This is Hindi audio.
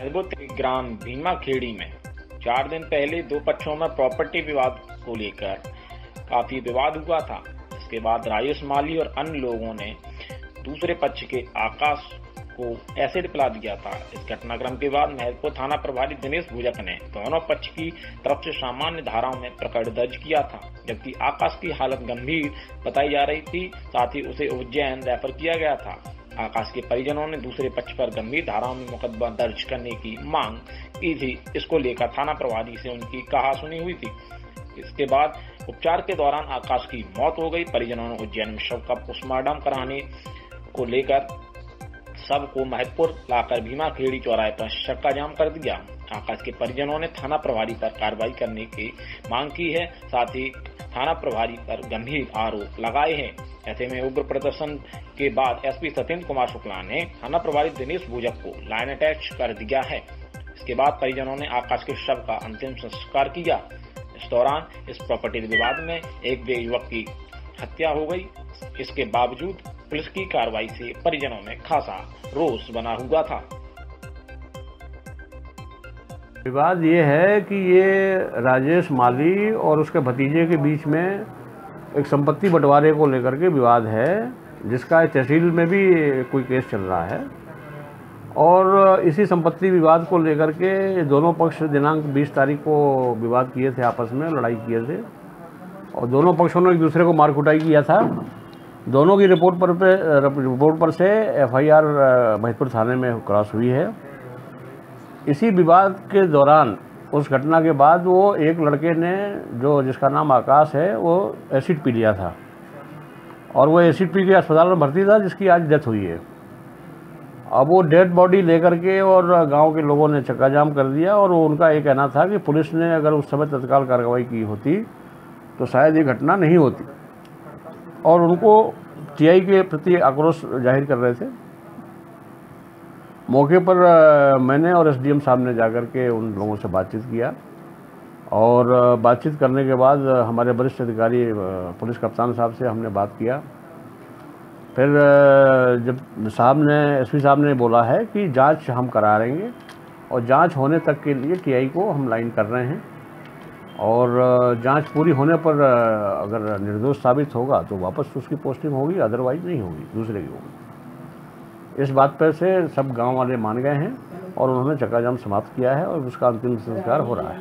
महबूब ग्राम भीमाखेड़ी में 4 दिन पहले दो पक्षों में प्रॉपर्टी विवाद को लेकर काफी विवाद हुआ था। इसके बाद राजेश माली और अन्य लोगों ने दूसरे पक्ष के आकाश को एसिड पिला दिया था। इस घटनाक्रम के बाद महबूबपुर थाना प्रभारी दिनेश भुजक ने दोनों पक्ष की तरफ से सामान्य धाराओं में प्रकरण दर्ज किया था, जबकि आकाश की हालत गंभीर बताई जा रही थी। साथ ही उसे उज्जैन रेफर किया गया था। आकाश के परिजनों ने दूसरे पक्ष पर गंभीर धाराओं में मुकदमा दर्ज करने की मांग की थी। इसको लेकर थाना प्रभारी से उनकी कहासुनी हुई थी। इसके बाद उपचार के दौरान आकाश की मौत हो गई। परिजनों ने उज्जैन में शव का पोस्टमार्टम कराने को लेकर शव को महबूबपुर लाकर भीमाखेड़ी चौराहे पर चक्का जाम कर दिया। आकाश के परिजनों ने थाना प्रभारी पर कार्रवाई करने की मांग की है। साथ ही थाना प्रभारी पर गंभीर आरोप लगाए हैं। ऐसे में उग्र प्रदर्शन के बाद एसपी सत्येंद्र कुमार शुक्ला ने थाना प्रभारी दिनेश भुजक को लाइन अटैच कर दिया है। इसके बाद परिजनों ने आकाश के शव का अंतिम संस्कार किया। इस दौरान इस प्रॉपर्टी विवाद में एक युवक की हत्या हो गई। इसके बावजूद पुलिस की कार्रवाई से परिजनों में खासा रोष बना हुआ था। विवाद ये है कि ये राजेश माली और उसके भतीजे के बीच में एक संपत्ति बंटवारे को लेकर के विवाद है, जिसका तहसील में भी कोई केस चल रहा है। और इसी संपत्ति विवाद को लेकर के दोनों पक्ष दिनांक 20 तारीख को विवाद किए थे, आपस में लड़ाई किए थे और दोनों पक्षों ने एक दूसरे को मार कुटाई किया था। दोनों की रिपोर्ट पर से एफआईआर महबूबपुर थाने में क्रॉस हुई है। इसी विवाद के दौरान उस घटना के बाद वो एक लड़के ने जिसका नाम आकाश है वो एसिड पी लिया था और वो एसिड पी के अस्पताल में भर्ती था, जिसकी आज डेथ हुई है। अब वो डेड बॉडी लेकर के और गांव के लोगों ने चक्का जाम कर दिया और उनका ये कहना था कि पुलिस ने अगर उस समय तत्काल कार्रवाई की होती तो शायद ये घटना नहीं होती और उनको टीआई के प्रति आक्रोश जाहिर कर रहे थे। मौके पर मैंने और एसडीएम साहब ने जाकर के उन लोगों से बातचीत किया और बातचीत करने के बाद हमारे वरिष्ठ अधिकारी पुलिस कप्तान साहब से हमने बात किया। फिर जब एसपी साहब ने बोला है कि जांच हम करा लेंगे और जांच होने तक के लिए टीआई को हम लाइन कर रहे हैं और जांच पूरी होने पर अगर निर्दोष साबित होगा तो वापस उसकी पोस्टिंग होगी, अदरवाइज नहीं होगी, दूसरे की होगी। इस बात पर से सब गांव वाले मान गए हैं और उन्होंने चक्का जाम समाप्त किया है और उसका अंतिम संस्कार हो रहा है।